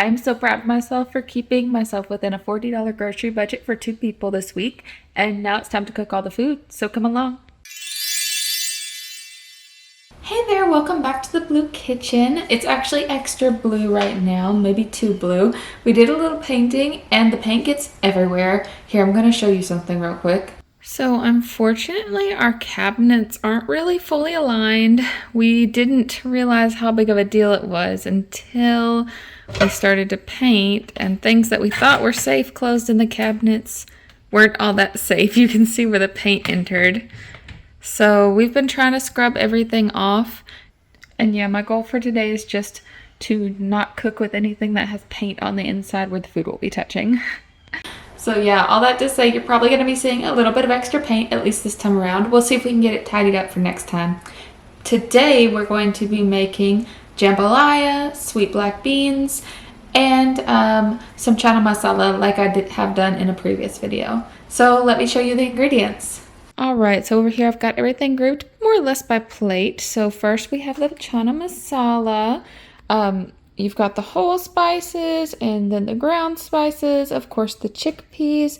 I'm so proud of myself for keeping myself within a $40 grocery budget for 2 people this week, and now it's time to cook all the food, so come along. Hey there, welcome back to the Blue Kitchen. It's actually extra blue right now, maybe too blue. We did a little painting and the paint gets everywhere. Here, I'm gonna show you something real quick. So unfortunately, our cabinets aren't really fully aligned. We didn't realize how big of a deal it was until we started to paint, and things that we thought were safe closed in the cabinets weren't all that safe. You can see where the paint entered. So we've been trying to scrub everything off. And yeah, my goal for today is just to not cook with anything that has paint on the inside where the food will be touching. So yeah, all that to say, you're probably going to be seeing a little bit of extra paint, at least this time around. We'll see if we can get it tidied up for next time. Today, we're going to be making jambalaya, sweet black beans, and some chana masala like I have done in a previous video. So let me show you the ingredients. Alright, so over here I've got everything grouped more or less by plate. So first we have the chana masala. You've got the whole spices and then the ground spices, of course the chickpeas.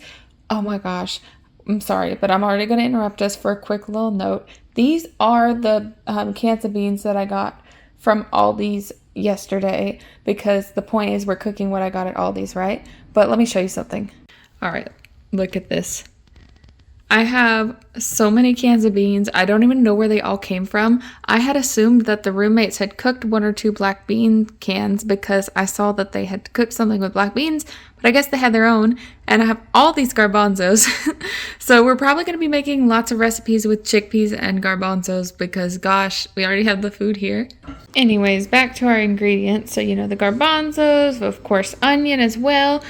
Oh my gosh, I'm sorry, but I'm already going to interrupt us for a quick little note. These are the cans of beans that I got from Aldi's yesterday, because the point is we're cooking what I got at Aldi's, right? But let me show you something. Alright, look at this. I have so many cans of beans. I don't even know where they all came from. I had assumed that the roommates had cooked 1 or 2 black bean cans because I saw that they had cooked something with black beans, but I guess they had their own. And I have all these garbanzos. So we're probably going to be making lots of recipes with chickpeas and garbanzos because gosh, we already have the food here. Anyways, back to our ingredients. So the garbanzos, of course onion as well.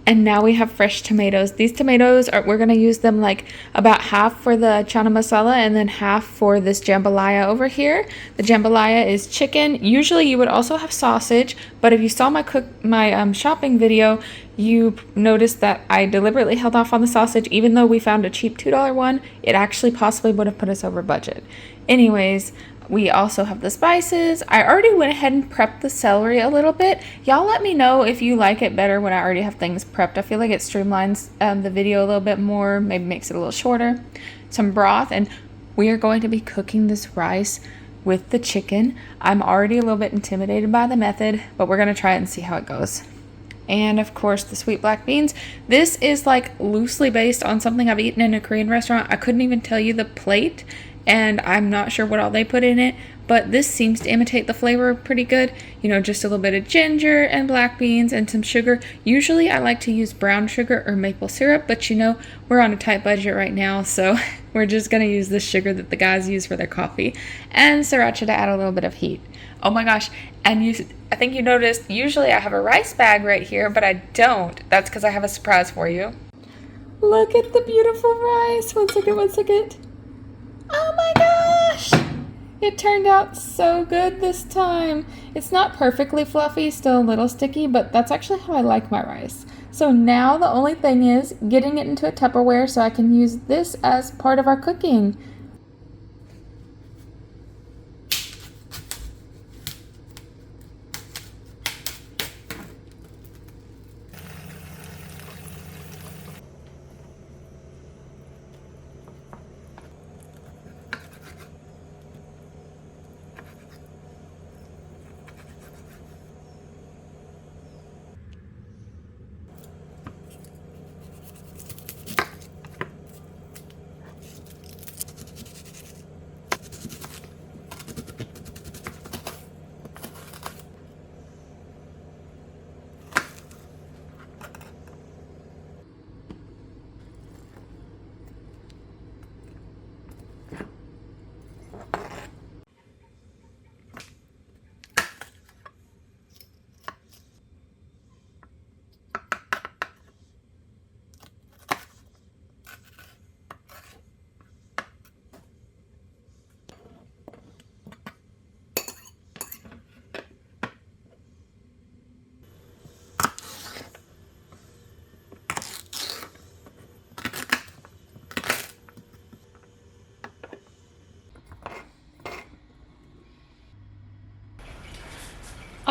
And now we have fresh tomatoes. These tomatoes, we're going to use them like about half for the chana masala and then half for this jambalaya over here. The jambalaya is chicken. Usually you would also have sausage, but if you saw my shopping video, you noticed that I deliberately held off on the sausage. Even though we found a cheap $2 one, it actually possibly would have put us over budget. Anyways, we also have the spices. I already went ahead and prepped the celery a little bit. Y'all let me know if you like it better when I already have things prepped. I feel like it streamlines the video a little bit more, maybe makes it a little shorter. Some broth, and we are going to be cooking this rice with the chicken. I'm already a little bit intimidated by the method, but we're going to try it and see how it goes. And of course the sweet black beans. This is like loosely based on something I've eaten in a Korean restaurant. I couldn't even tell you the plate, and I'm not sure what all they put in it, but this seems to imitate the flavor pretty good. Just a little bit of ginger and black beans and some sugar. Usually I like to use brown sugar or maple syrup, but we're on a tight budget right now, so we're just going to use the sugar that the guys use for their coffee, and sriracha to add a little bit of heat. Oh my gosh, and I think you noticed, usually I have a rice bag right here, but I don't. That's because I have a surprise for you. Look at the beautiful rice. One second. Oh my gosh! It turned out so good this time. It's not perfectly fluffy, still a little sticky, but that's actually how I like my rice. So now the only thing is getting it into a Tupperware so I can use this as part of our cooking.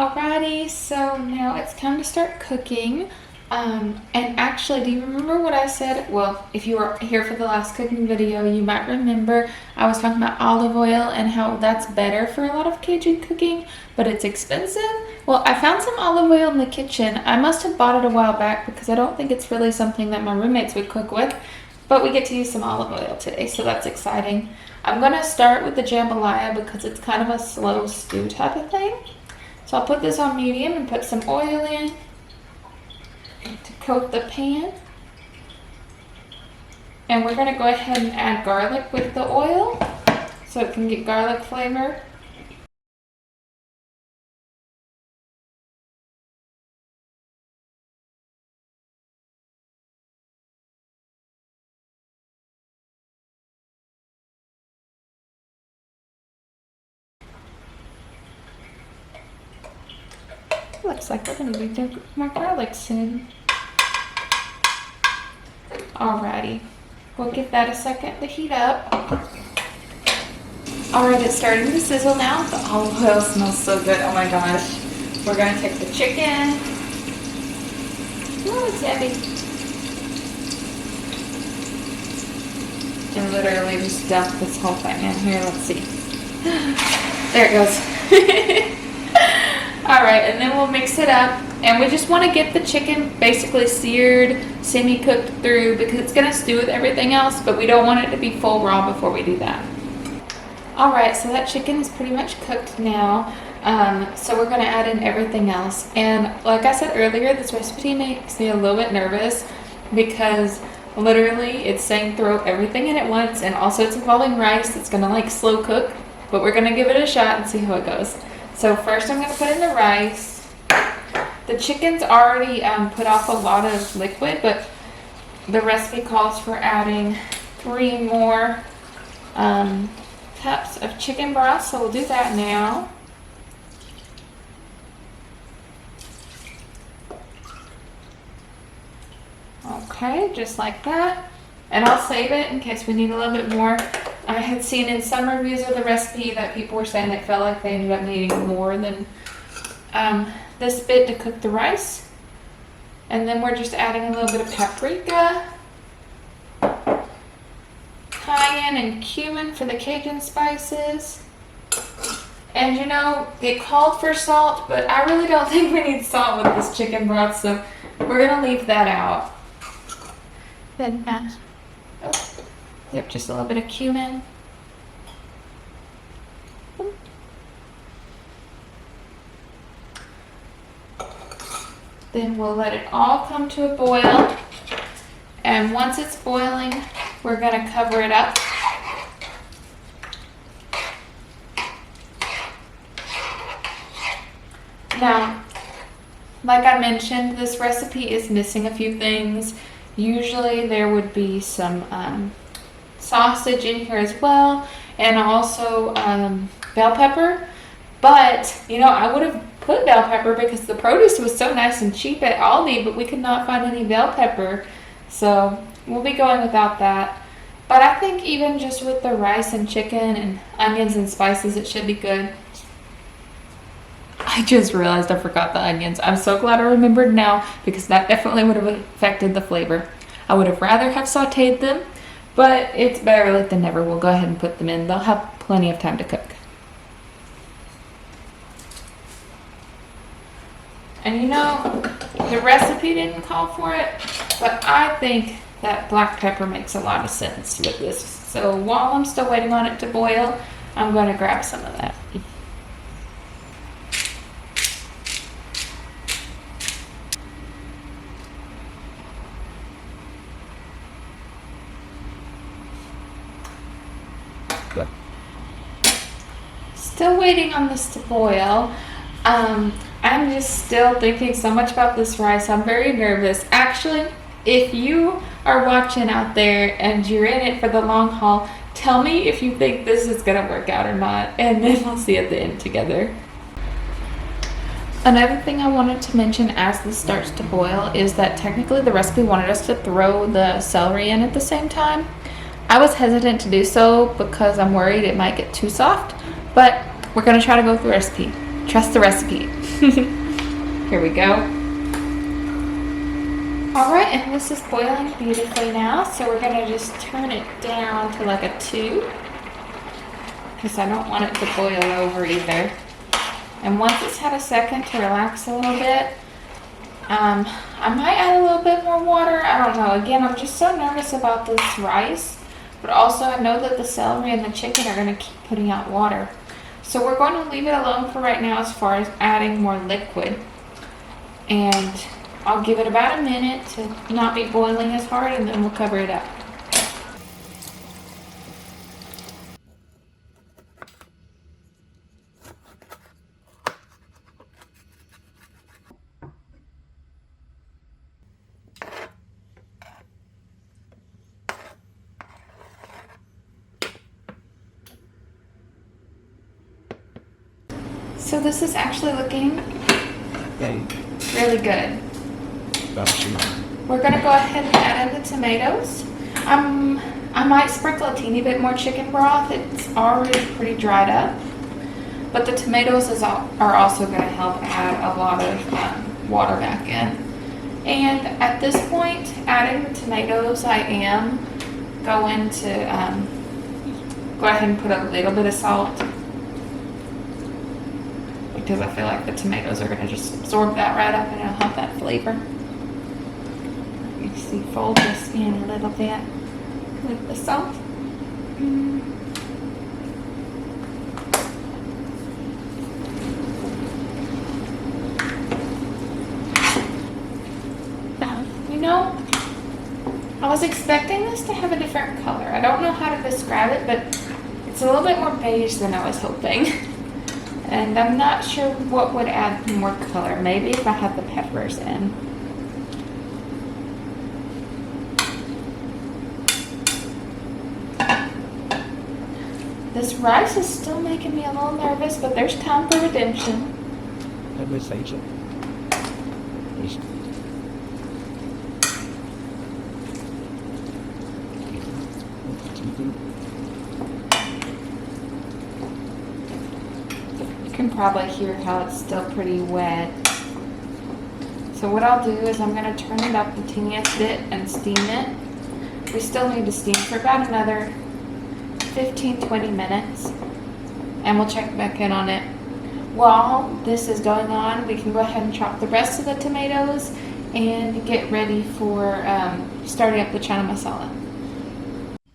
Alrighty, so now it's time to start cooking. And actually, do you remember what I said? Well, if you were here for the last cooking video, you might remember I was talking about olive oil and how that's better for a lot of Cajun cooking, but it's expensive. Well, I found some olive oil in the kitchen. I must have bought it a while back because I don't think it's really something that my roommates would cook with, but we get to use some olive oil today, so that's exciting. I'm gonna start with the jambalaya because it's kind of a slow stew type of thing. So I'll put this on medium and put some oil in to coat the pan. And we're going to go ahead and add garlic with the oil so it can get garlic flavor. Looks like we're going to be doing more garlic soon. Alrighty, we'll give that a second to heat up. Alright, it's starting to sizzle now. The olive oil smells so good. Oh my gosh. We're going to take the chicken. Oh, it's heavy. And literally just dump this whole thing in here. Let's see. There it goes. Alright, and then we'll mix it up. And we just want to get the chicken basically seared, semi-cooked through because it's going to stew with everything else, but we don't want it to be full raw before we do that. Alright, so that chicken is pretty much cooked now. So we're going to add in everything else. And like I said earlier, this recipe makes me a little bit nervous because literally it's saying throw everything in at once, and also it's involving rice that's going to like slow cook, but we're going to give it a shot and see how it goes. So first I'm going to put in the rice. The chicken's already put off a lot of liquid, but the recipe calls for adding 3 more cups of chicken broth, so we'll do that now. Okay, just like that. And I'll save it in case we need a little bit more. I had seen in some reviews of the recipe that people were saying they felt like they ended up needing more than this bit to cook the rice. And then we're just adding a little bit of paprika, cayenne and cumin for the Cajun spices. And you know, it called for salt, but I really don't think we need salt with this chicken broth, so we're gonna leave that out. Then yep, just a little bit of cumin. Then we'll let it all come to a boil. And once it's boiling, we're going to cover it up. Now, like I mentioned, this recipe is missing a few things. Usually there would be some sausage in here as well, and also bell pepper. But, you know, I would have put bell pepper because the produce was so nice and cheap at Aldi, but we could not find any bell pepper. So we'll be going without that. But I think even just with the rice and chicken and onions and spices, it should be good. I just realized I forgot the onions. I'm so glad I remembered now because that definitely would have affected the flavor. I would have rather have sauteed them, but it's better late than never. We'll go ahead and put them in. They'll have plenty of time to cook. And you know, the recipe didn't call for it, but I think that black pepper makes a lot of sense with this. So while I'm still waiting on it to boil, I'm going to grab some of that. Good. Still waiting on this to boil. I'm just still thinking so much about this rice. I'm very nervous. Actually, if you are watching out there and you're in it for the long haul, tell me if you think this is going to work out or not, and then we'll see at the end together. Another thing I wanted to mention as this starts to boil is that technically the recipe wanted us to throw the celery in at the same time. I was hesitant to do so because I'm worried it might get too soft, but we're going to try to go with the recipe. Trust the recipe. Here we go. All right, and this is boiling beautifully now, so we're gonna just turn it down to like a 2, because I don't want it to boil over either. And once it's had a second to relax a little bit, I might add a little bit more water. I don't know. Again, I'm just so nervous about this rice, but also I know that the celery and the chicken are going to keep putting out water. So we're going to leave it alone for right now as far as adding more liquid. And I'll give it about a minute to not be boiling as hard, and then we'll cover it up. So this is actually looking really good. We're gonna go ahead and add in the tomatoes. I might sprinkle a teeny bit more chicken broth. It's already pretty dried up, but the tomatoes are also gonna help add a lot of water back in. And at this point, adding the tomatoes, I am going to go ahead and put a little bit of salt, because I feel like the tomatoes are going to just absorb that right up and it'll help that flavor. You see, fold this in a little bit with the salt. You know, I was expecting this to have a different color. I don't know how to describe it, but it's a little bit more beige than I was hoping. And I'm not sure what would add more color. Maybe if I had the peppers in. This rice is still making me a little nervous, but there's time for redemption. You can probably hear how it's still pretty wet. So what I'll do is I'm going to turn it up the teeniest bit and steam it. We still need to steam for about another 15-20 minutes, and we'll check back in on it. While this is going on, we can go ahead and chop the rest of the tomatoes and get ready for starting up the chana masala.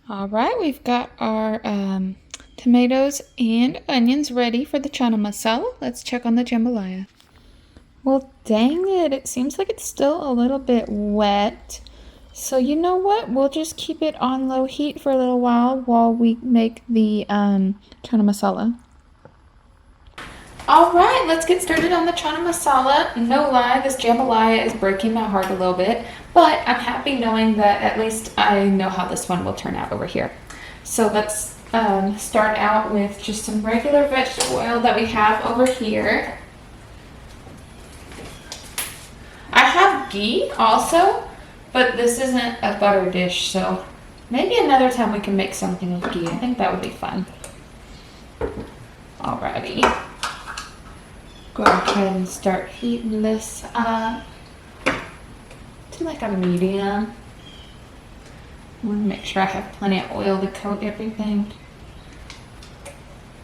All right, we've got our tomatoes and onions ready for the chana masala. Let's check on the jambalaya. Well, dang it, it seems like it's still a little bit wet. So you know what? We'll just keep it on low heat for a little while we make the chana masala. All right, let's get started on the chana masala. No lie, this jambalaya is breaking my heart a little bit, but I'm happy knowing that at least I know how this one will turn out over here. So let's start out with just some regular vegetable oil that we have over here. I have ghee also, but this isn't a butter dish, so maybe another time we can make something with ghee. I think that would be fun. Alrighty. Go ahead and start heating this up to like a medium. I want to make sure I have plenty of oil to coat everything.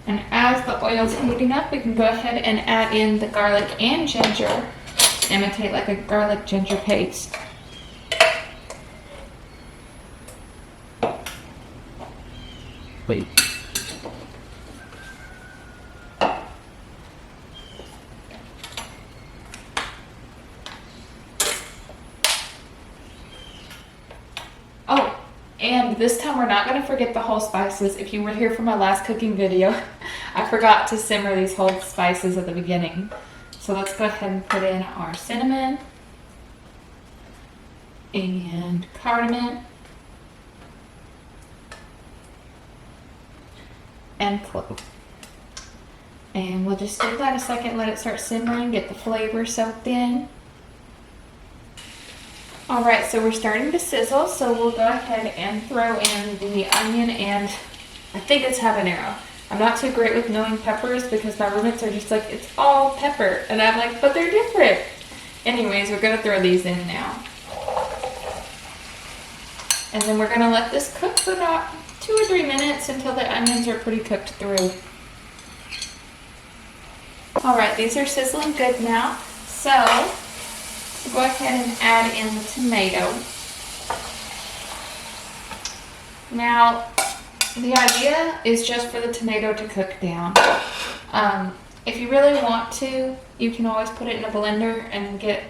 And as the oil's heating up, we can go ahead and add in the garlic and ginger. Imitate like a garlic ginger paste. Wait. Oh, and this time we're not going to forget the whole spices. If you were here for my last cooking video, I forgot to simmer these whole spices at the beginning. So let's go ahead and put in our cinnamon and cardamom and clove. And we'll just give that a second, let it start simmering, get the flavor soaked in. All right, so we're starting to sizzle, so we'll go ahead and throw in the onion and I think it's habanero. I'm not too great with knowing peppers because my roommates are just like, it's all pepper. And I'm like, but they're different. Anyways, we're gonna throw these in now. And then we're gonna let this cook for about 2 or 3 minutes until the onions are pretty cooked through. All right, these are sizzling good now. So go ahead and add in the tomato. Now, the idea is just for the tomato to cook down. If you really want to, you can always put it in a blender and get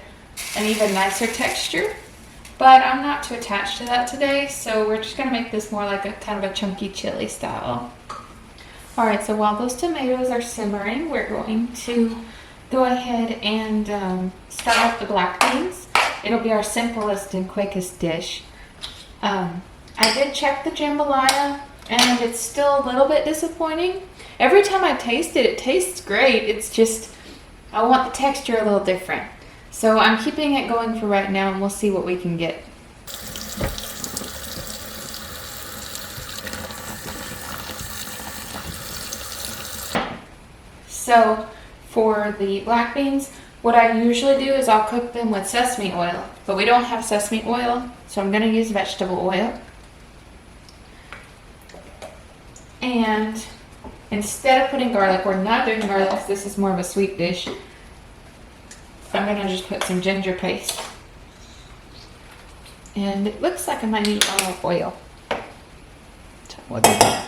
an even nicer texture. But I'm not too attached to that today, so we're just gonna make this more like a kind of a chunky chili style. All right, so while those tomatoes are simmering, we're going to go ahead and start up the black beans. It'll be our simplest and quickest dish. I did check the jambalaya, and it's still a little bit disappointing. Every time I taste it, it tastes great. It's just, I want the texture a little different. So I'm keeping it going for right now, and we'll see what we can get. So for the black beans, what I usually do is I'll cook them with sesame oil, but we don't have sesame oil, so I'm gonna use vegetable oil. And instead of putting garlic, we're not doing garlic because this is more of a sweet dish. I'm gonna just put some ginger paste. And it looks like I might need olive oil. What is that?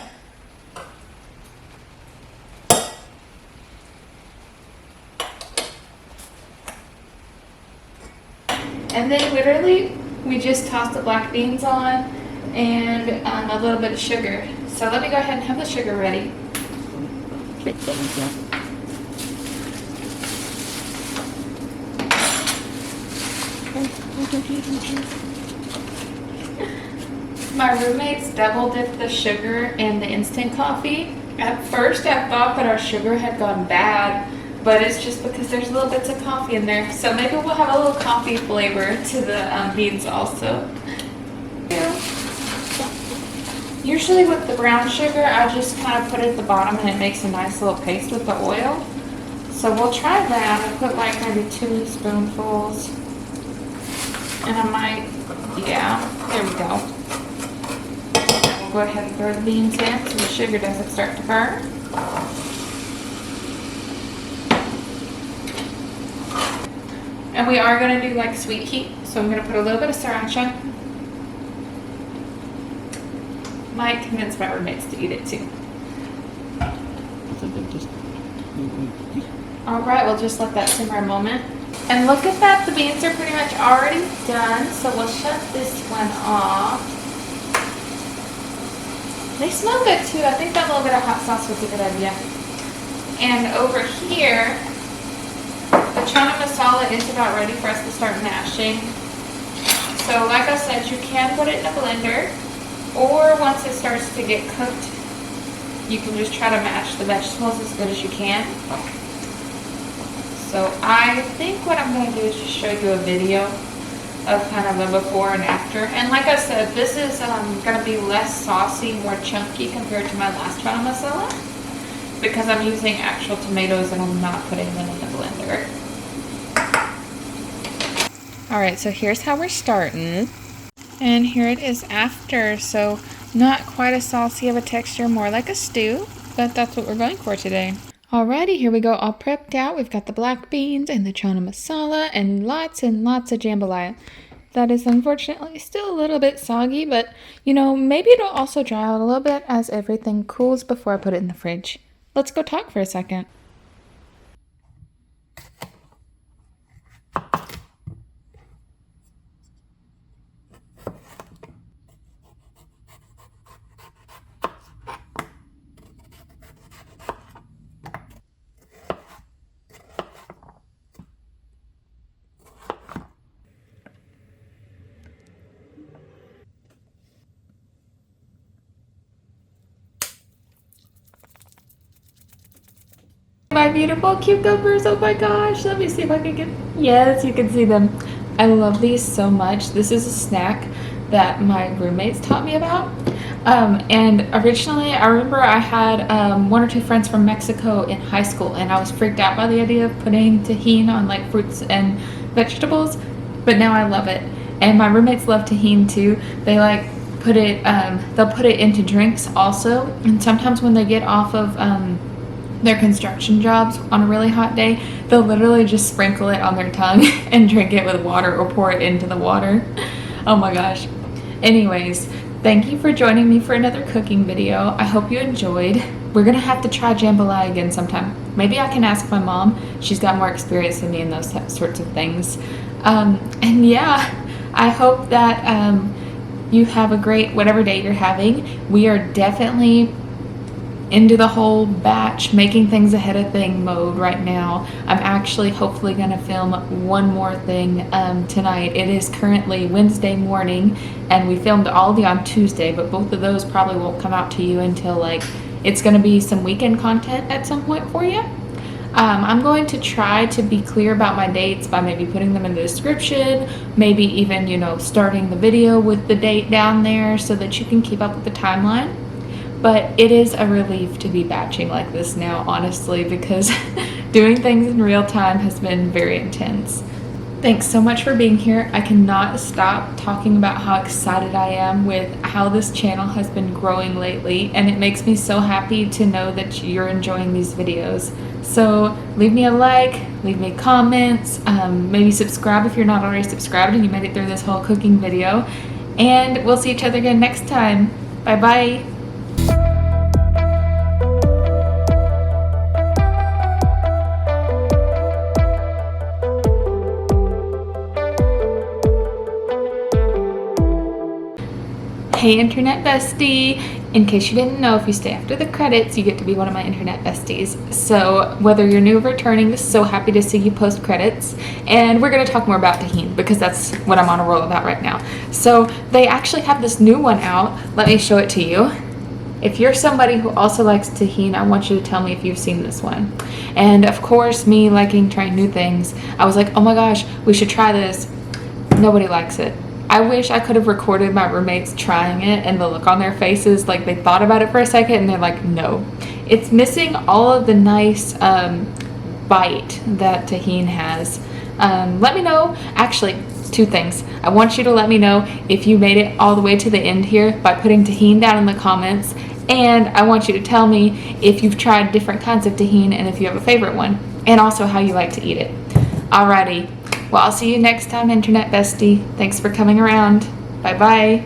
And then literally, we just toss the black beans on and a little bit of sugar. So let me go ahead and have the sugar ready. My roommates double dipped the sugar in the instant coffee. At first I thought that our sugar had gone bad, but it's just because there's little bits of coffee in there. So maybe we'll have a little coffee flavor to the beans also. Usually with the brown sugar, I just kind of put it at the bottom and it makes a nice little paste with the oil. So we'll try that. I put like maybe 2 spoonfuls. And I might, yeah, there we go. We'll go ahead and throw the beans in so the sugar doesn't start to burn. And we are going to do like sweet heat, so I'm going to put a little bit of sriracha. Might convince my roommates to eat it too. Alright, we'll just let that simmer a moment. And look at that, the beans are pretty much already done, so we'll shut this one off. They smell good too. I think that little bit of hot sauce was a good idea. And over here, the chana masala is about ready for us to start mashing. So like I said, you can put it in a blender, or once it starts to get cooked, you can just try to mash the vegetables as good as you can. So I think what I'm going to do is just show you a video of kind of a before and after. And like I said, this is going to be less saucy, more chunky compared to my last chana masala, because I'm using actual tomatoes and I'm not putting them in the blender. Alright, so here's how we're starting. And here it is after, so not quite as saucy of a texture, more like a stew, but that's what we're going for today. Alrighty, here we go, all prepped out. We've got the black beans and the chana masala and lots of jambalaya. That is unfortunately still a little bit soggy, but you know, maybe it'll also dry out a little bit as everything cools before I put it in the fridge. Let's go talk for a second. My beautiful cucumbers, oh my gosh, let me see if I can get, yes, you can see them. I love these so much. This is a snack that my roommates taught me about. And originally, I remember I had one or two friends from Mexico in high school, and I was freaked out by the idea of putting tahini on like fruits and vegetables, but now I love it. And my roommates love tahini too. They like put it, they'll put it into drinks also, and sometimes when they get off of their construction jobs on a really hot day, they'll literally just sprinkle it on their tongue and drink it with water or pour it into the water. Oh my gosh. Anyways, thank you for joining me for another cooking video. I hope you enjoyed. We're gonna have to try jambalaya again sometime. Maybe I can ask my mom. She's got more experience than me in those sorts of things. And yeah, I hope that you have a great whatever day you're having. We are definitely into the whole batch making things ahead of thing mode right now. I'm actually hopefully gonna film one more thing tonight. It is currently Wednesday morning and we filmed Olivia on Tuesday, but both of those probably won't come out to you until like it's gonna be some weekend content at some point for you. I'm going to try to be clear about my dates by maybe putting them in the description, maybe even, you know, starting the video with the date down there so that you can keep up with the timeline. But it is a relief to be batching like this now, honestly, because doing things in real time has been very intense. Thanks so much for being here. I cannot stop talking about how excited I am with how this channel has been growing lately, and it makes me so happy to know that you're enjoying these videos. So leave me a like, leave me comments, maybe subscribe if you're not already subscribed and you made it through this whole cooking video. And we'll see each other again next time. Bye bye. Hey internet bestie! In case you didn't know, if you stay after the credits, you get to be one of my internet besties. So whether you're new or returning, so happy to see you post credits. And we're going to talk more about tahini because that's what I'm on a roll about right now. So they actually have this new one out. Let me show it to you. If you're somebody who also likes tahini, I want you to tell me if you've seen this one. And of course, me liking trying new things, I was like, oh my gosh, we should try this. Nobody likes it. I wish I could have recorded my roommates trying it and the look on their faces, like they thought about it for a second and they're like, no. It's missing all of the nice bite that tahini has. Let me know, actually, two things. I want you to let me know if you made it all the way to the end here by putting tahini down in the comments, and I want you to tell me if you've tried different kinds of tahini and if you have a favorite one, and also how you like to eat it. Alrighty. Well, I'll see you next time, internet bestie. Thanks for coming around. Bye-bye.